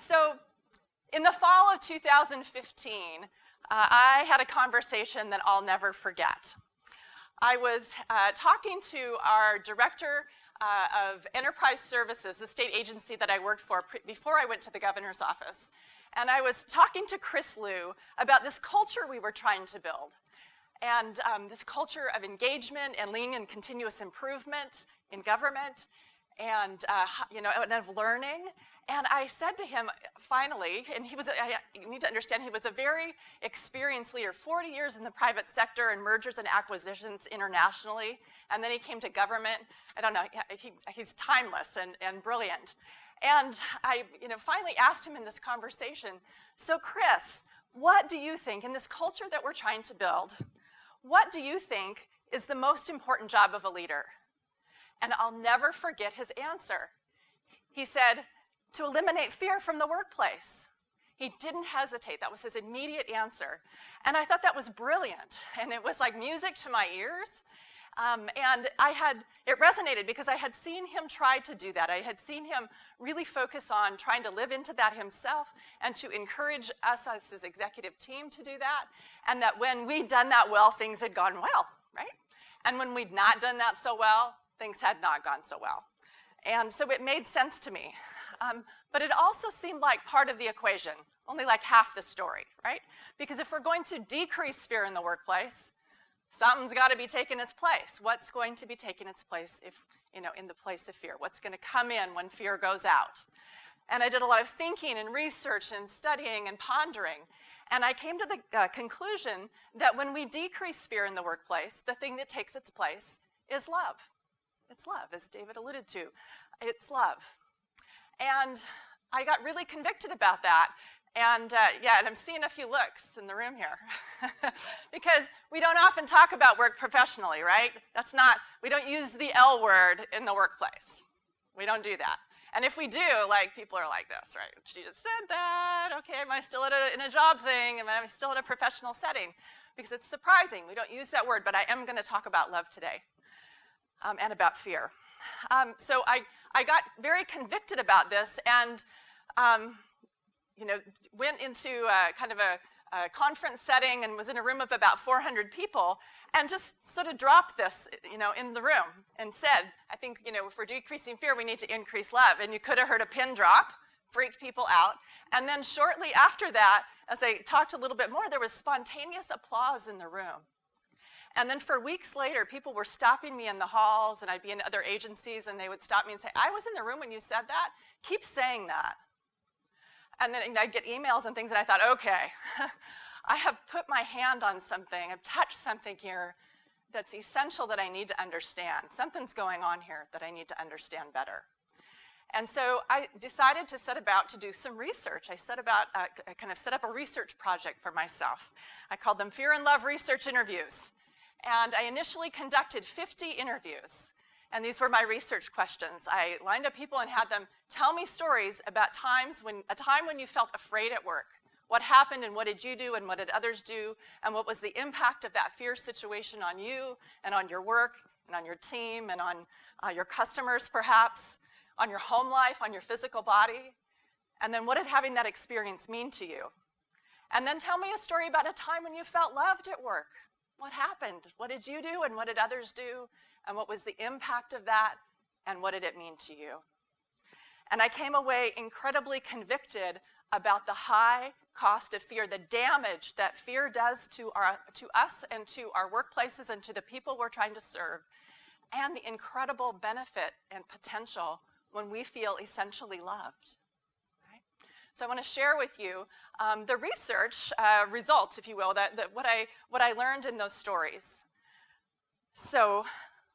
So in the fall of 2015, I had a conversation that I'll never forget. I was talking to our director of enterprise services, the state agency that I worked for before I went to the governor's office. And I was talking to Chris Liu about this culture we were trying to build. And this culture of engagement and lean and continuous improvement in government and, and of learning. And I said to him, finally, and you need to understand, he was a very experienced leader, 40 years in the private sector and mergers and acquisitions internationally. And then he came to government. I don't know, he's timeless and brilliant. And I finally asked him in this conversation, so Chris, what do you think, in this culture that we're trying to build, what do you think is the most important job of a leader? And I'll never forget his answer. He said, to eliminate fear from the workplace. He didn't hesitate. That was his immediate answer. And I thought that was brilliant. And it was like music to my ears. And it resonated because I had seen him try to do that. I had seen him really focus on trying to live into that himself and to encourage us as his executive team to do that. And that when we'd done that well, things had gone well, right? And when we'd not done that so well, things had not gone so well. And so it made sense to me. But it also seemed like part of the equation, only like half the story, right? Because if we're going to decrease fear in the workplace, something's got to be taking its place. What's going to be taking its place if, in the place of fear? What's going to come in when fear goes out? And I did a lot of thinking and research and studying and pondering. And I came to the conclusion that when we decrease fear in the workplace, the thing that takes its place is love. It's love, as David alluded to. It's love. And I got really convicted about that. And and I'm seeing a few looks in the room here. Because we don't often talk about work professionally, right? We don't use the L word in the workplace. We don't do that. And if we do, people are like this, right? She just said that. Okay, am I still in a job thing? Am I still in a professional setting? Because it's surprising. We don't use that word, but I am going to talk about love today and about fear. So I got very convicted about this and, went into kind of a conference setting and was in a room of about 400 people and just sort of dropped this, in the room and said, I think, if we're decreasing fear, we need to increase love. And you could have heard a pin drop, freaked people out. And then shortly after that, as I talked a little bit more, there was spontaneous applause in the room. And then for weeks later, people were stopping me in the halls, and I'd be in other agencies, and they would stop me and say, I was in the room when you said that. Keep saying that. And then I'd get emails and things, and I thought, okay, I have put my hand on something. I've touched something here that's essential that I need to understand. Something's going on here that I need to understand better. And so I decided to set about to do some research. I set up a research project for myself. I called them Fear and Love Research Interviews. And I initially conducted 50 interviews. And these were my research questions. I lined up people and had them tell me stories about a time when you felt afraid at work. What happened and what did you do and what did others do? And what was the impact of that fear situation on you and on your work and on your team and on your customers perhaps, on your home life, on your physical body? And then what did having that experience mean to you? And then tell me a story about a time when you felt loved at work. What happened? What did you do and what did others do? And what was the impact of that? And what did it mean to you? And I came away incredibly convicted about the high cost of fear, the damage that fear does to us and to our workplaces and to the people we're trying to serve, and the incredible benefit and potential when we feel essentially loved. So I want to share with you the research results, if you will, what I learned in those stories. So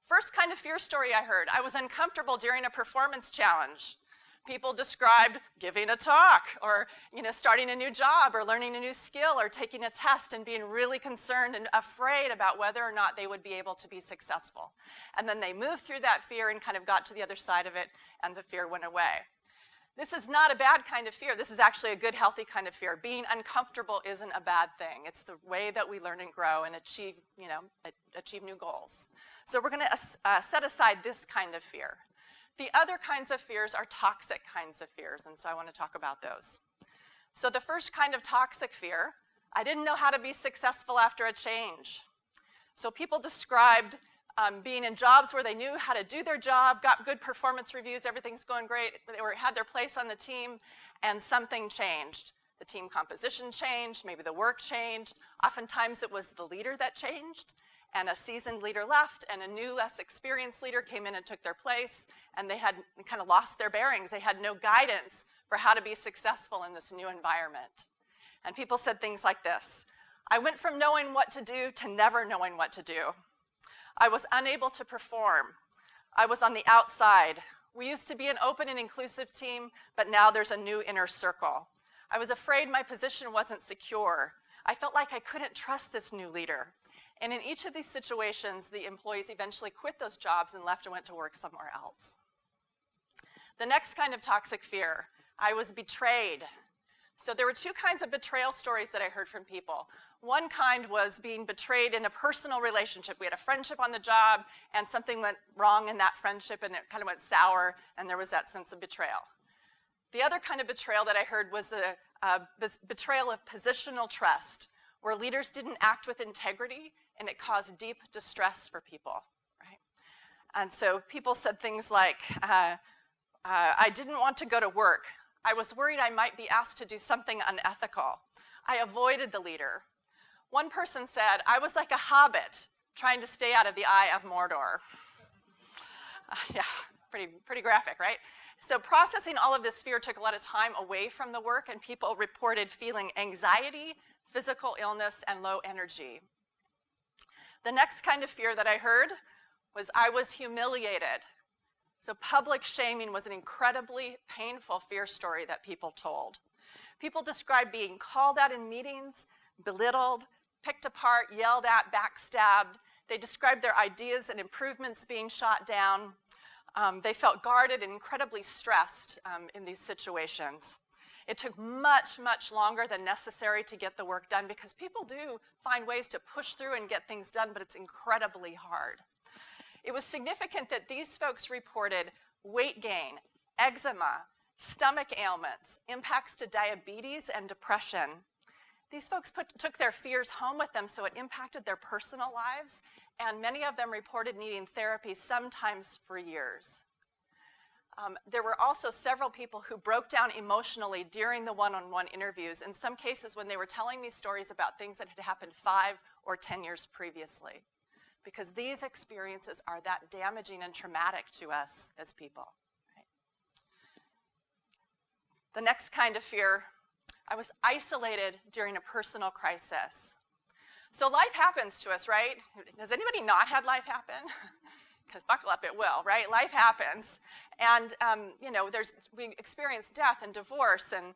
first kind of fear story I heard, I was uncomfortable during a performance challenge. People described giving a talk or starting a new job or learning a new skill or taking a test and being really concerned and afraid about whether or not they would be able to be successful. And then they moved through that fear and kind of got to the other side of it and the fear went away. This is not a bad kind of fear. This is actually a good, healthy kind of fear. Being uncomfortable isn't a bad thing. It's the way that we learn and grow and achieve new goals. So we're going to set aside this kind of fear. The other kinds of fears are toxic kinds of fears, and so I want to talk about those. So the first kind of toxic fear, I didn't know how to be successful after a change. So people described being in jobs where they knew how to do their job, got good performance reviews, everything's going great, they had their place on the team, and something changed. The team composition changed, maybe the work changed. Oftentimes it was the leader that changed, and a seasoned leader left, and a new, less experienced leader came in and took their place, and they had kind of lost their bearings. They had no guidance for how to be successful in this new environment. And people said things like this: I went from knowing what to do to never knowing what to do. I was unable to perform. I was on the outside. We used to be an open and inclusive team, but now there's a new inner circle. I was afraid my position wasn't secure. I felt like I couldn't trust this new leader. And in each of these situations, the employees eventually quit those jobs and left and went to work somewhere else. The next kind of toxic fear, I was betrayed. So there were two kinds of betrayal stories that I heard from people. One kind was being betrayed in a personal relationship. We had a friendship on the job, and something went wrong in that friendship, and it kind of went sour, and there was that sense of betrayal. The other kind of betrayal that I heard was a betrayal of positional trust, where leaders didn't act with integrity, and it caused deep distress for people, right? And so people said things like, I didn't want to go to work. I was worried I might be asked to do something unethical. I avoided the leader. One person said, I was like a hobbit trying to stay out of the eye of Mordor. Yeah, pretty graphic, right? So processing all of this fear took a lot of time away from the work, and people reported feeling anxiety, physical illness, and low energy. The next kind of fear that I heard was I was humiliated. So public shaming was an incredibly painful fear story that people told. People described being called out in meetings, belittled, picked apart, yelled at, backstabbed. They described their ideas and improvements being shot down. They felt guarded and incredibly stressed in these situations. It took much, much longer than necessary to get the work done, because people do find ways to push through and get things done, but it's incredibly hard. It was significant that these folks reported weight gain, eczema, stomach ailments, impacts to diabetes and depression. These folks took their fears home with them, so it impacted their personal lives, and many of them reported needing therapy, sometimes for years. There were also several people who broke down emotionally during the one-on-one interviews, in some cases when they were telling me stories about things that had happened 5 or 10 years previously, because these experiences are that damaging and traumatic to us as people. Right? The next kind of fear, I was isolated during a personal crisis. So life happens to us, right? Has anybody not had life happen? Because buckle up, it will, right? Life happens. And, we experience death and divorce and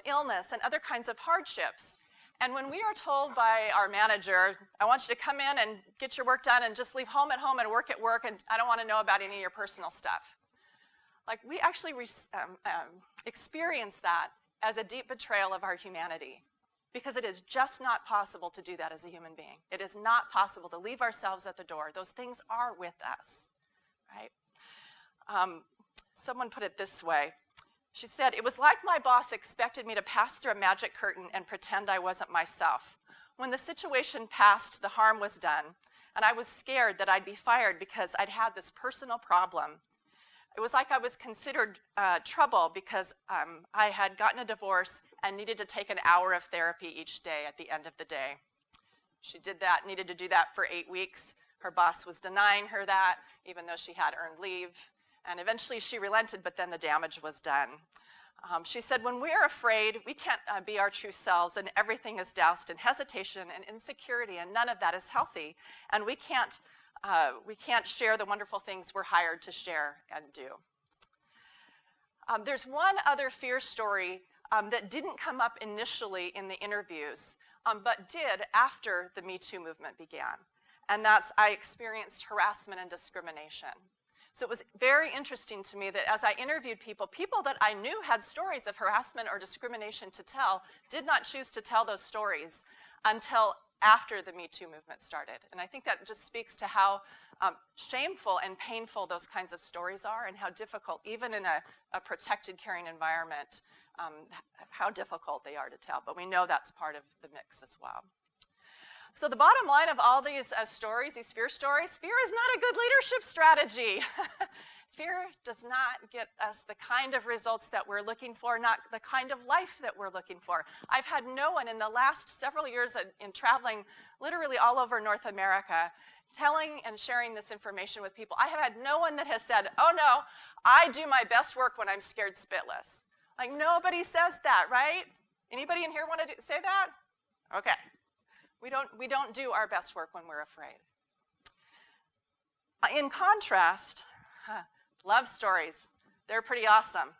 illness and other kinds of hardships. And when we are told by our manager, I want you to come in and get your work done and just leave home at home and work at work, and I don't want to know about any of your personal stuff. Like, we actually experience that as a deep betrayal of our humanity, because it is just not possible to do that as a human being. It is not possible to leave ourselves at the door. Those things are with us, right? Someone put it this way. She said, it was like my boss expected me to pass through a magic curtain and pretend I wasn't myself. When the situation passed, the harm was done, and I was scared that I'd be fired because I'd had this personal problem. It was like I was considered trouble because I had gotten a divorce and needed to take an hour of therapy each day at the end of the day. She did that, needed to do that for 8 weeks. Her boss was denying her that, even though she had earned leave. And eventually she relented, but then the damage was done. She said, when we're afraid, we can't be our true selves, and everything is doused in hesitation and insecurity, and none of that is healthy. And we can't share the wonderful things we're hired to share and do. There's one other fear story that didn't come up initially in the interviews, but did after the Me Too movement began. And that's, I experienced harassment and discrimination. So it was very interesting to me that as I interviewed people that I knew had stories of harassment or discrimination to tell, did not choose to tell those stories until after the Me Too movement started. And I think that just speaks to how shameful and painful those kinds of stories are, and how difficult, even in a protected, caring environment, how difficult they are to tell. But we know that's part of the mix as well. So the bottom line of all these stories, these fear stories, fear is not a good leadership strategy. Fear does not get us the kind of results that we're looking for, not the kind of life that we're looking for. I've had no one in the last several years in traveling literally all over North America, telling and sharing this information with people. I have had no one that has said, oh no, I do my best work when I'm scared spitless. Like, nobody says that, right? Anybody in here want to say that? Okay. We don't do our best work when we're afraid. In contrast, love stories, they're pretty awesome.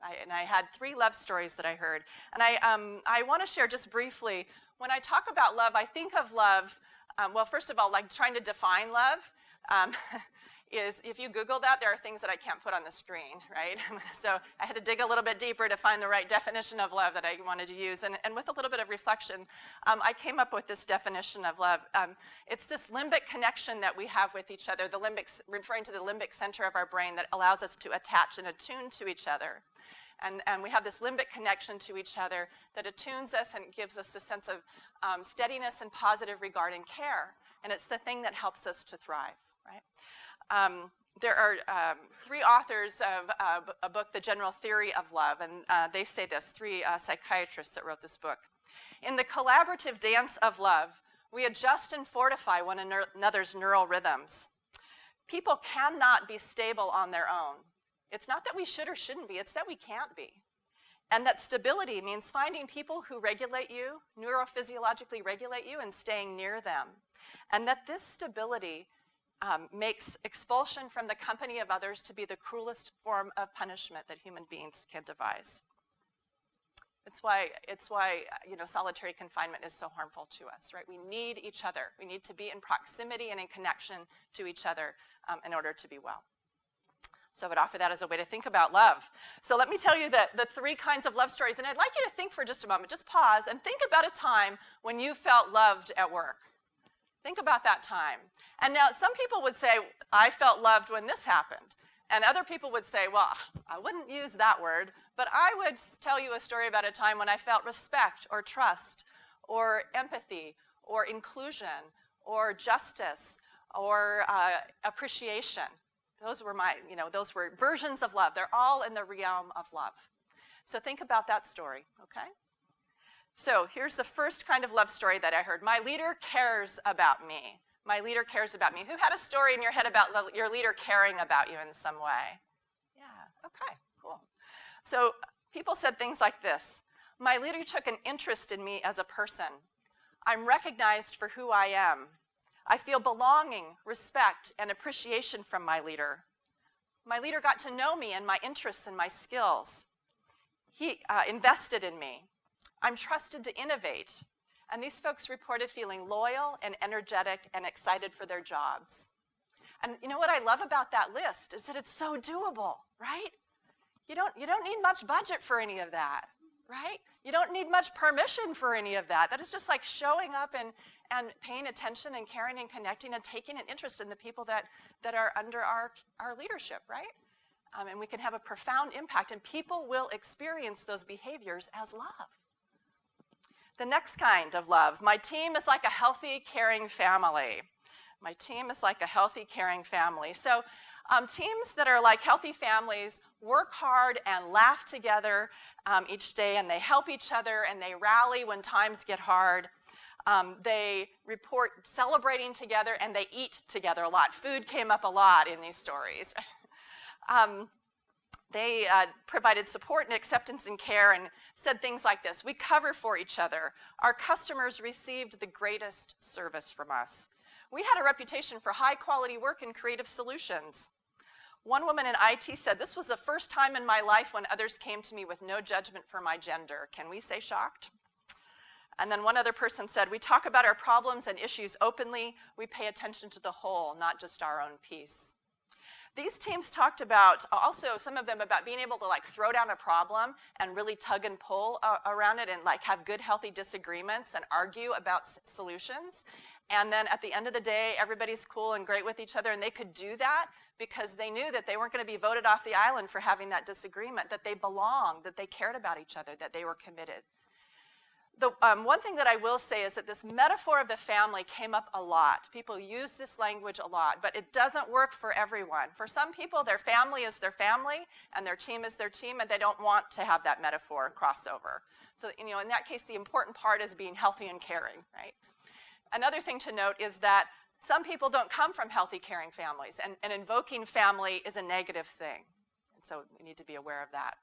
I had 3 love stories that I heard. And I want to share just briefly, when I talk about love, I think of love, well, first of all, like trying to define love. Is if you Google that, there are things that I can't put on the screen, right? So I had to dig a little bit deeper to find the right definition of love that I wanted to use. And with a little bit of reflection, I came up with this definition of love. It's this limbic connection that we have with each other, the limbic, referring to the limbic center of our brain that allows us to attach and attune to each other. And we have this limbic connection to each other that attunes us and gives us a sense of steadiness and positive regard and care. And it's the thing that helps us to thrive, right? There are 3 authors of a book, The General Theory of Love, and they say this, 3 psychiatrists that wrote this book. In the collaborative dance of love, we adjust and fortify one another's neural rhythms. People cannot be stable on their own. It's not that we should or shouldn't be, it's that we can't be. And that stability means finding people who regulate you, neurophysiologically regulate you, and staying near them. And that this stability makes expulsion from the company of others to be the cruelest form of punishment that human beings can devise. It's why solitary confinement is so harmful to us, right? We need each other. We need to be in proximity and in connection to each other in order to be well. So I would offer that as a way to think about love. So let me tell you the 3 kinds of love stories, and I'd like you to think for just a moment, just pause and think about a time when you felt loved at work. Think about that time. And now some people would say, I felt loved when this happened. And other people would say, well, I wouldn't use that word, but I would tell you a story about a time when I felt respect or trust or empathy or inclusion or justice or appreciation. Those were those were versions of love. They're all in the realm of love. So think about that story, okay? So here's the first kind of love story that I heard. My leader cares about me. My leader cares about me. Who had a story in your head about your leader caring about you in some way? Yeah, okay, cool. So people said things like this. My leader took an interest in me as a person. I'm recognized for who I am. I feel belonging, respect, and appreciation from my leader. My leader got to know me and my interests and my skills. He invested in me. I'm trusted to innovate. And these folks reported feeling loyal and energetic and excited for their jobs. And you know what I love about that list is that it's so doable, right? You don't need much budget for any of that, right? You don't need much permission for any of that. That is just like showing up and paying attention and caring and connecting and taking an interest in the people that are under our leadership, right? And we can have a profound impact, and people will experience those behaviors as love. The next kind of love, my team is like a healthy, caring family. My team is like a healthy, caring family. So teams that are like healthy families work hard and laugh together each day, and they help each other, and they rally when times get hard. They report celebrating together, and they eat together a lot. Food came up a lot in these stories. They provided support and acceptance and care and said things like this. We cover for each other. Our customers received the greatest service from us. We had a reputation for high quality work and creative solutions. One woman in IT said, this was the first time in my life when others came to me with no judgment for my gender. Can we say shocked? And then one other person said, we talk about our problems and issues openly. We pay attention to the whole, not just our own piece. These teams talked about, also some of them about being able to like throw down a problem and really tug and pull around it and like have good healthy disagreements and argue about solutions. And then at the end of the day, everybody's cool and great with each other, and they could do that because they knew that they weren't going to be voted off the island for having that disagreement, that they belonged, that they cared about each other, that they were committed. The one thing that I will say is that this metaphor of the family came up a lot. People use this language a lot, but it doesn't work for everyone. For some people, their family is their family, and their team is their team, and they don't want to have that metaphor crossover. So, in that case, the important part is being healthy and caring, right? Another thing to note is that some people don't come from healthy, caring families, and invoking family is a negative thing. And so we need to be aware of that.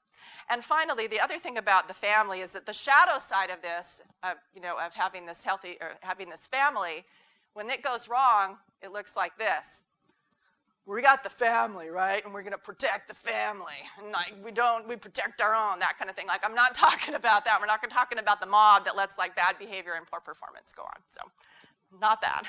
And finally, the other thing about the family is that the shadow side of this, of having this healthy, or having this family, when it goes wrong, it looks like this. We got the family, right? And we're going to protect the family. And like, we protect our own, that kind of thing. Like, I'm not talking about that. We're not talking about the mob that lets like bad behavior and poor performance go on. So, not that.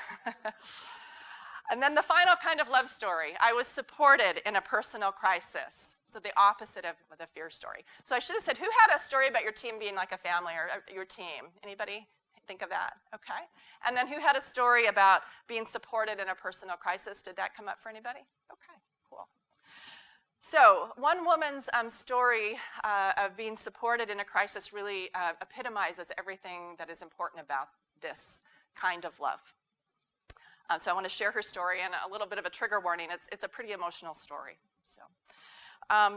And then the final kind of love story. I was supported in a personal crisis. So the opposite of the fear story. So I should have said, who had a story about your team being like a family, or your team? Anybody think of that? Okay. And then who had a story about being supported in a personal crisis? Did that come up for anybody? Okay, cool. So one woman's story of being supported in a crisis really epitomizes everything that is important about this kind of love. So I want to share her story, and a little bit of a trigger warning. It's a pretty emotional story. So.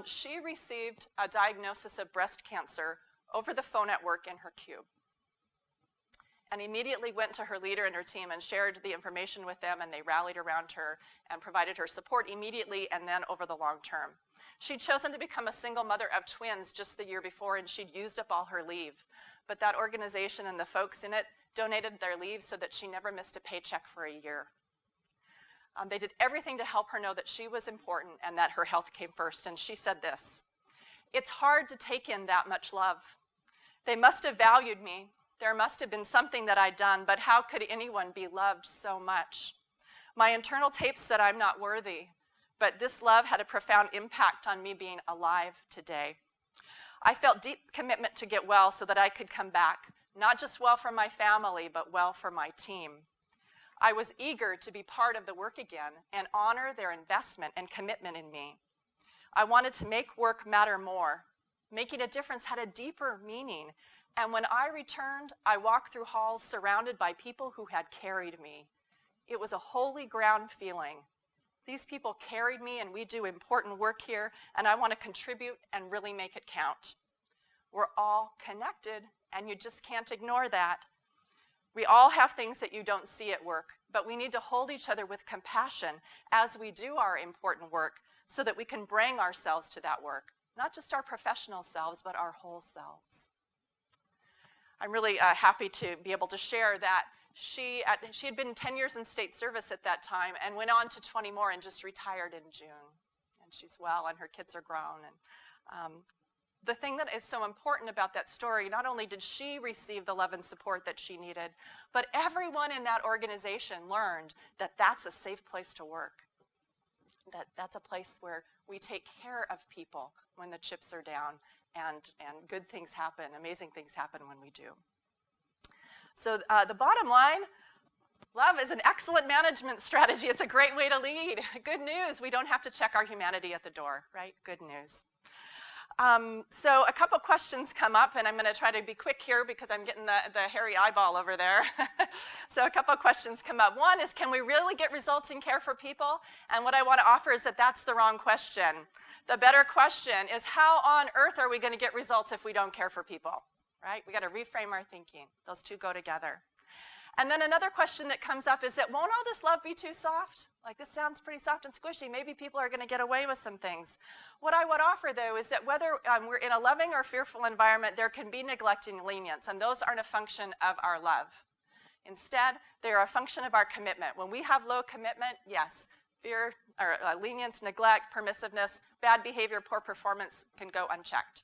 She received a diagnosis of breast cancer over the phone at work in her cube, and immediately went to her leader and her team and shared the information with them, and they rallied around her and provided her support immediately and then over the long term. She'd chosen to become a single mother of twins just the year before, and she'd used up all her leave. But that organization and the folks in it donated their leave so that she never missed a paycheck for a year. They did everything to help her know that she was important and that her health came first. And she said this: "It's hard to take in that much love. They must have valued me. There must have been something that I'd done, but how could anyone be loved so much? My internal tapes said I'm not worthy, but this love had a profound impact on me being alive today. I felt deep commitment to get well so that I could come back, not just well for my family, but well for my team. I was eager to be part of the work again and honor their investment and commitment in me. I wanted to make work matter more. Making a difference had a deeper meaning. And when I returned, I walked through halls surrounded by people who had carried me. It was a holy ground feeling. These people carried me, and we do important work here, and I want to contribute and really make it count. We're all connected, and you just can't ignore that. We all have things that you don't see at work, but we need to hold each other with compassion as we do our important work so that we can bring ourselves to that work, not just our professional selves, but our whole selves." I'm really happy to be able to share that she had been 10 years in state service at that time and went on to 20 more and just retired in June. And she's well, and her kids are grown. And the thing that is so important about that story, not only did she receive the love and support that she needed, but everyone in that organization learned that that's a safe place to work. That's a place where we take care of people when the chips are down, and good things happen, amazing things happen when we do. So the bottom line, love is an excellent management strategy. It's a great way to lead. Good news, we don't have to check our humanity at the door, right? Good news. So a couple questions come up, and I'm going to try to be quick here because I'm getting the hairy eyeball over there. So a couple questions come up. One is, can we really get results in care for people? And what I want to offer is that that's the wrong question. The better question is, how on earth are we going to get results if we don't care for people? Right? We got to reframe our thinking. Those two go together. And then another question that comes up is that, won't all this love be too soft? Like, this sounds pretty soft and squishy. Maybe people are going to get away with some things. What I would offer, though, is that whether we're in a loving or fearful environment, there can be neglect and lenience, and those aren't a function of our love. Instead, they are a function of our commitment. When we have low commitment, yes, fear, or lenience, neglect, permissiveness, bad behavior, poor performance can go unchecked.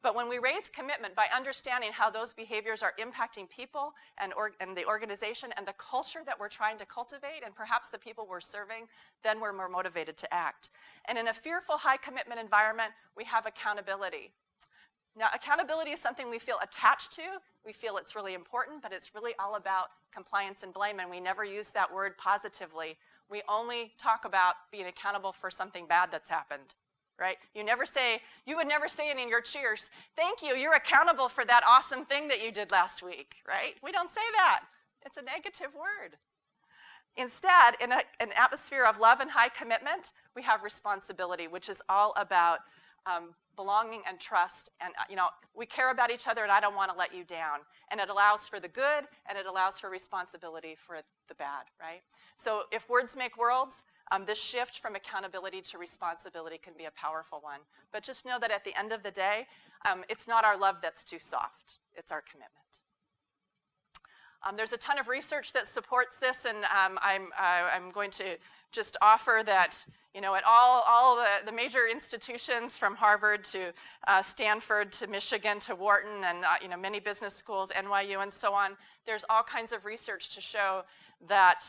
But when we raise commitment by understanding how those behaviors are impacting people and the organization and the culture that we're trying to cultivate and perhaps the people we're serving, then we're more motivated to act. And in a fearful, high commitment environment, we have accountability. Now, accountability is something we feel attached to. We feel it's really important, but it's really all about compliance and blame, and we never use that word positively. We only talk about being accountable for something bad that's happened, right? You would never say it in your cheers, thank you, you're accountable for that awesome thing that you did last week, right? We don't say that. It's a negative word. Instead, in an atmosphere of love and high commitment, we have responsibility, which is all about belonging and trust, and we care about each other and I don't want to let you down. And it allows for the good and it allows for responsibility for the bad, right? So if words make worlds, this shift from accountability to responsibility can be a powerful one. But just know that at the end of the day, it's not our love that's too soft, it's our commitment. There's a ton of research that supports this, and I'm going to just offer that, at all the major institutions from Harvard to Stanford to Michigan to Wharton and many business schools, NYU and so on, there's all kinds of research to show that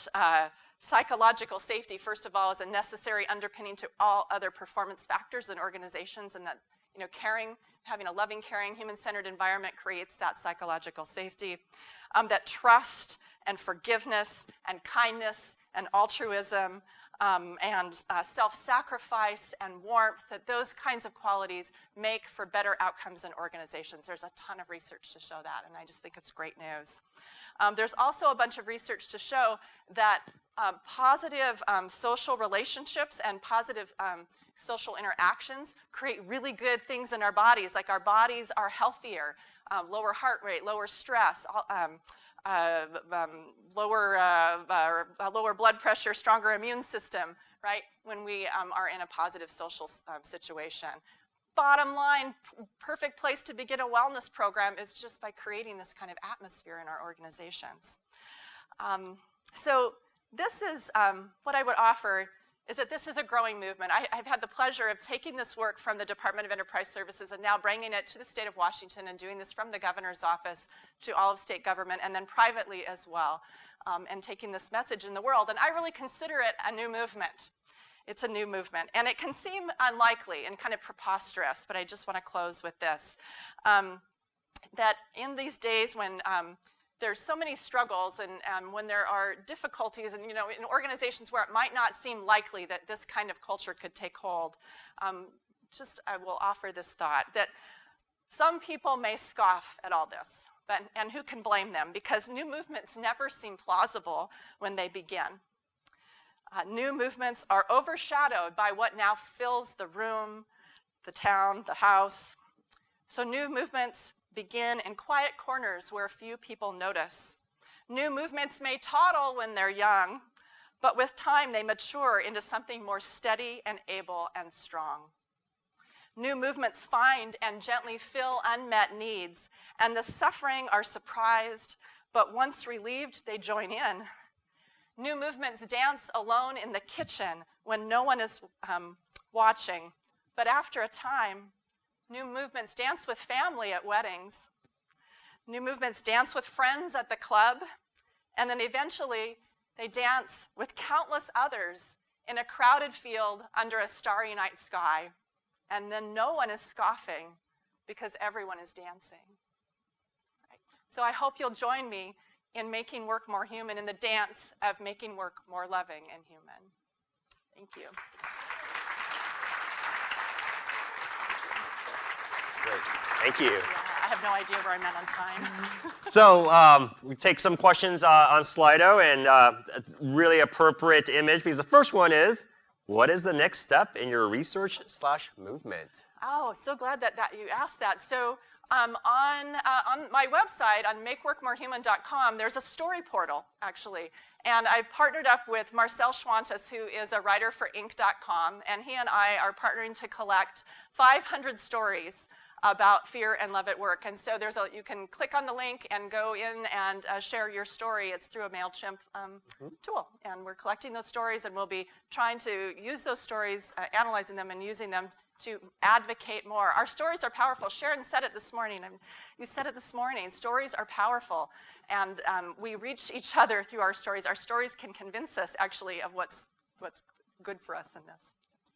psychological safety, first of all, is a necessary underpinning to all other performance factors in organizations, and that having a loving, caring, human-centered environment creates that psychological safety. That trust and forgiveness and kindness and altruism and self-sacrifice and warmth, that those kinds of qualities make for better outcomes in organizations. There's a ton of research to show that, and I just think it's great news. There's also a bunch of research to show that positive social relationships and positive social interactions create really good things in our bodies, like our bodies are healthier, lower heart rate, lower stress, lower blood pressure, stronger immune system, right, when we are in a positive social situation. Bottom line, perfect place to begin a wellness program is just by creating this kind of atmosphere in our organizations. So this is what I would offer is that this is a growing movement. I've had the pleasure of taking this work from the Department of Enterprise Services and now bringing it to the state of Washington and doing this from the governor's office to all of state government and then privately as well, and taking this message in the world. And I really consider it a new movement. It's a new movement. And it can seem unlikely and kind of preposterous, but I just want to close with this. That in these days when there's so many struggles and when there are difficulties and in organizations where it might not seem likely that this kind of culture could take hold, I will offer this thought that some people may scoff at all this, and who can blame them? Because new movements never seem plausible when they begin. New movements are overshadowed by what now fills the room, the town, the house. So new movements begin in quiet corners where few people notice. New movements may toddle when they're young, but with time they mature into something more steady and able and strong. New movements find and gently fill unmet needs, and the suffering are surprised, but once relieved, they join in. New movements dance alone in the kitchen when no one is watching, but after a time, new movements dance with family at weddings. New movements dance with friends at the club, and then eventually they dance with countless others in a crowded field under a starry night sky. And then no one is scoffing because everyone is dancing. Right? So I hope you'll join me in making work more human, in the dance of making work more loving and human. Thank you. Great. Thank you. Yeah, I have no idea where I'm at on time. So we take some questions on Slido, and it's really appropriate image because the first one is, what is the next step in your research/movement? Oh, so glad that you asked that. So on my website, on makeworkmorehuman.com, there's a story portal, actually. And I've partnered up with Marcel Schwantes, who is a writer for Inc.com, and he and I are partnering to collect 500 stories about fear and love at work. And so you can click on the link and go in and share your story. It's through a MailChimp tool. And we're collecting those stories, and we'll be trying to use those stories, analyzing them and using them to advocate more. Our stories are powerful. Sharon said it this morning. You said it this morning. Stories are powerful, and we reach each other through our stories. Our stories can convince us, actually, of what's good for us in this.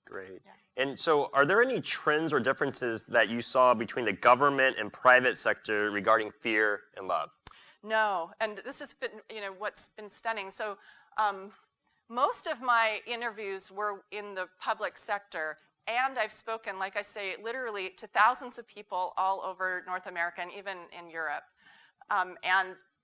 Great. Yeah. And so are there any trends or differences that you saw between the government and private sector regarding fear and love? No, and this has been, what's been stunning. So most of my interviews were in the public sector, and I've spoken, like I say, literally to thousands of people all over North America and even in Europe.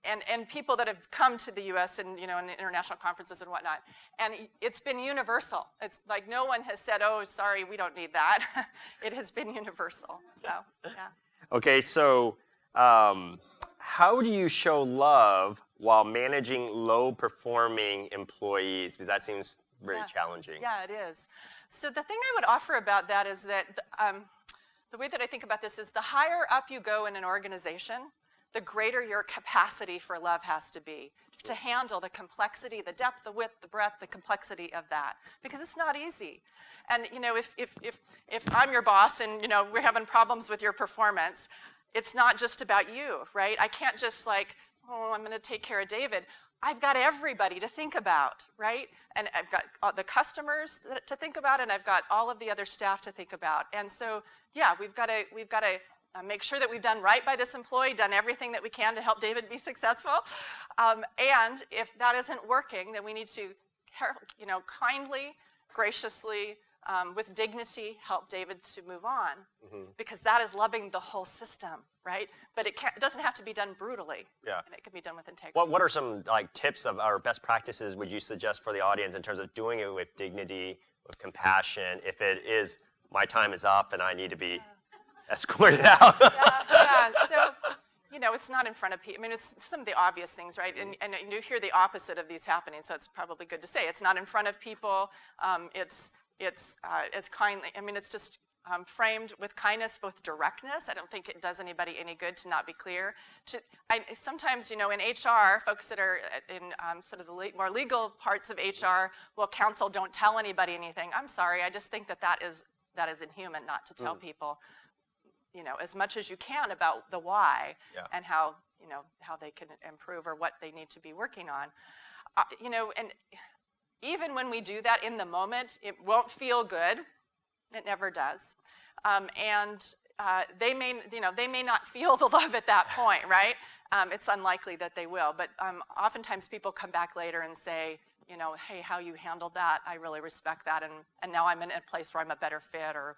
And people that have come to the U.S. and in international conferences and whatnot, and it's been universal. It's like no one has said, "Oh, sorry, we don't need that." It has been universal. So, yeah. Okay, so how do you show love while managing low-performing employees? Because that seems very challenging. Yeah, it is. So the thing I would offer about that is that the way that I think about this is the higher up you go in an organization, the greater your capacity for love has to be to handle the complexity, the depth, the width, the breadth, the complexity of that, because it's not easy. And if I'm your boss and we're having problems with your performance, it's not just about you, right? I can't just I'm going to take care of David. I've got everybody to think about, right? And I've got the customers to think about, and I've got all of the other staff to think about. And so, yeah, we've got to make sure that we've done right by this employee, done everything that we can to help David be successful. And if that isn't working, then we need to, kindly, graciously, with dignity, help David to move on, because that is loving the whole system, right? But it doesn't have to be done brutally. Yeah. And it can be done with integrity. What are some tips of our best practices would you suggest for the audience in terms of doing it with dignity, with compassion, if it is my time is up and I need to be escorted out? Yeah. So, it's not in front of people. I mean, it's some of the obvious things, right? And you hear the opposite of these happening, so it's probably good to say. It's not in front of people. It's as kindly. I mean, it's just framed with kindness, with directness. I don't think it does anybody any good to not be clear. Sometimes, in HR, folks that are in sort of the more legal parts of HR will counsel, don't tell anybody anything. I'm sorry. I just think that is inhuman not to tell people, as much as you can about the why and how they can improve or what they need to be working on. And even when we do that in the moment, it won't feel good. It never does. And they may not feel the love at that point, right? It's unlikely that they will. But oftentimes people come back later and say, hey, how you handled that, I really respect that. And now I'm in a place where I'm a better fit, or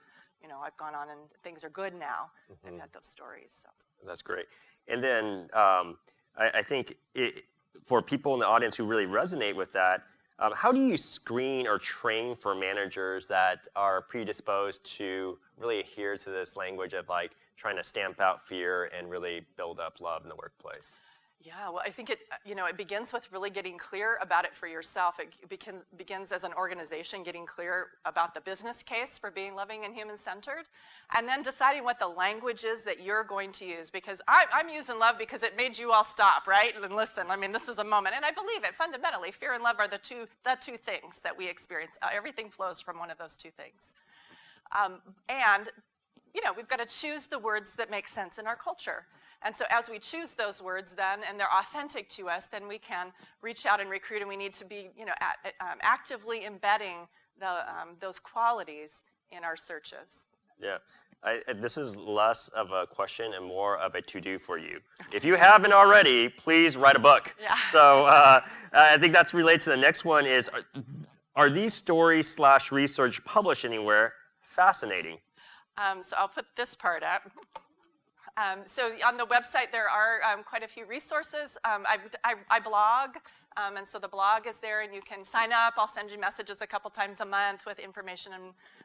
I've gone on and things are good now. I've had those stories. So. That's great. And then I think for people in the audience who really resonate with that, how do you screen or train for managers that are predisposed to really adhere to this language of trying to stamp out fear and really build up love in the workplace? Yeah, well, I think it begins with really getting clear about it for yourself. It begins as an organization getting clear about the business case for being loving and human-centered, and then deciding what the language is that you're going to use. Because I'm using love because it made you all stop, right? And listen, I mean, this is a moment. And I believe it, fundamentally. Fear and love are the two things that we experience. Everything flows from one of those two things. And we've got to choose the words that make sense in our culture. And so as we choose those words then, and they're authentic to us, then we can reach out and recruit, and we need to be actively embedding those qualities in our searches. Yeah. This is less of a question and more of a to-do for you. If you haven't already, please write a book. Yeah. So I think that's related to the next one is, are these stories / research published anywhere? Fascinating. So I'll put this part up. So on the website, there are quite a few resources. I blog, and so the blog is there, and you can sign up. I'll send you messages a couple times a month with information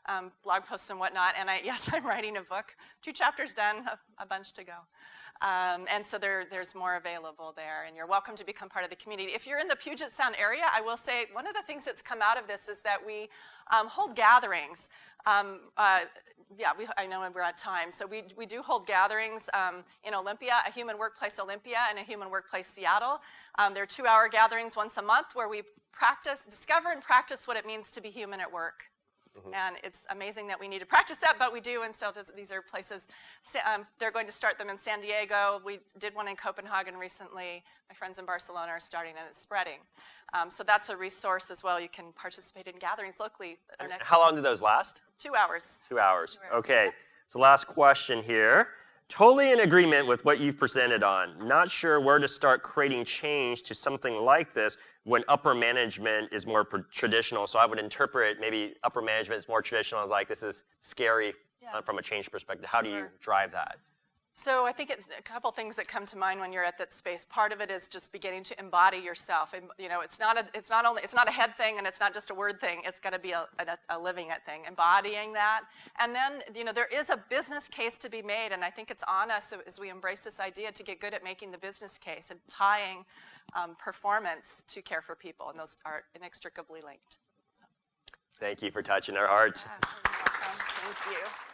and blog posts and whatnot. And I'm writing a book. 2 chapters done, a bunch to go. And so there's more available there, and you're welcome to become part of the community. If you're in the Puget Sound area, I will say one of the things that's come out of this is that we hold gatherings. I know we're at time. So we do hold gatherings in Olympia, a Human Workplace Olympia and a Human Workplace Seattle. They're 2-hour gatherings once a month where we discover and practice what it means to be human at work. And it's amazing that we need to practice that, but we do, and so these are places. They're going to start them in San Diego. We did one in Copenhagen recently. My friends in Barcelona are starting, and it's spreading. So that's a resource as well. You can participate in gatherings locally. How long do those last? 2 hours. 2 hours. Okay. So last question here. Totally in agreement with what you've presented on. Not sure where to start creating change to something like this when upper management is more traditional. So I would interpret maybe upper management is more traditional as like this is scary from a change perspective. How do you drive that? So I think a couple things that come to mind when you're at that space. Part of it is just beginning to embody yourself. And you know, it's not a head thing, and it's not just a word thing. It's got to be a living it thing, embodying that. And then you know, there is a business case to be made, and I think it's on us as we embrace this idea to get good at making the business case and tying performance to care for people, and those are inextricably linked. Thank you for touching our hearts. Yeah, you're welcome. Thank you.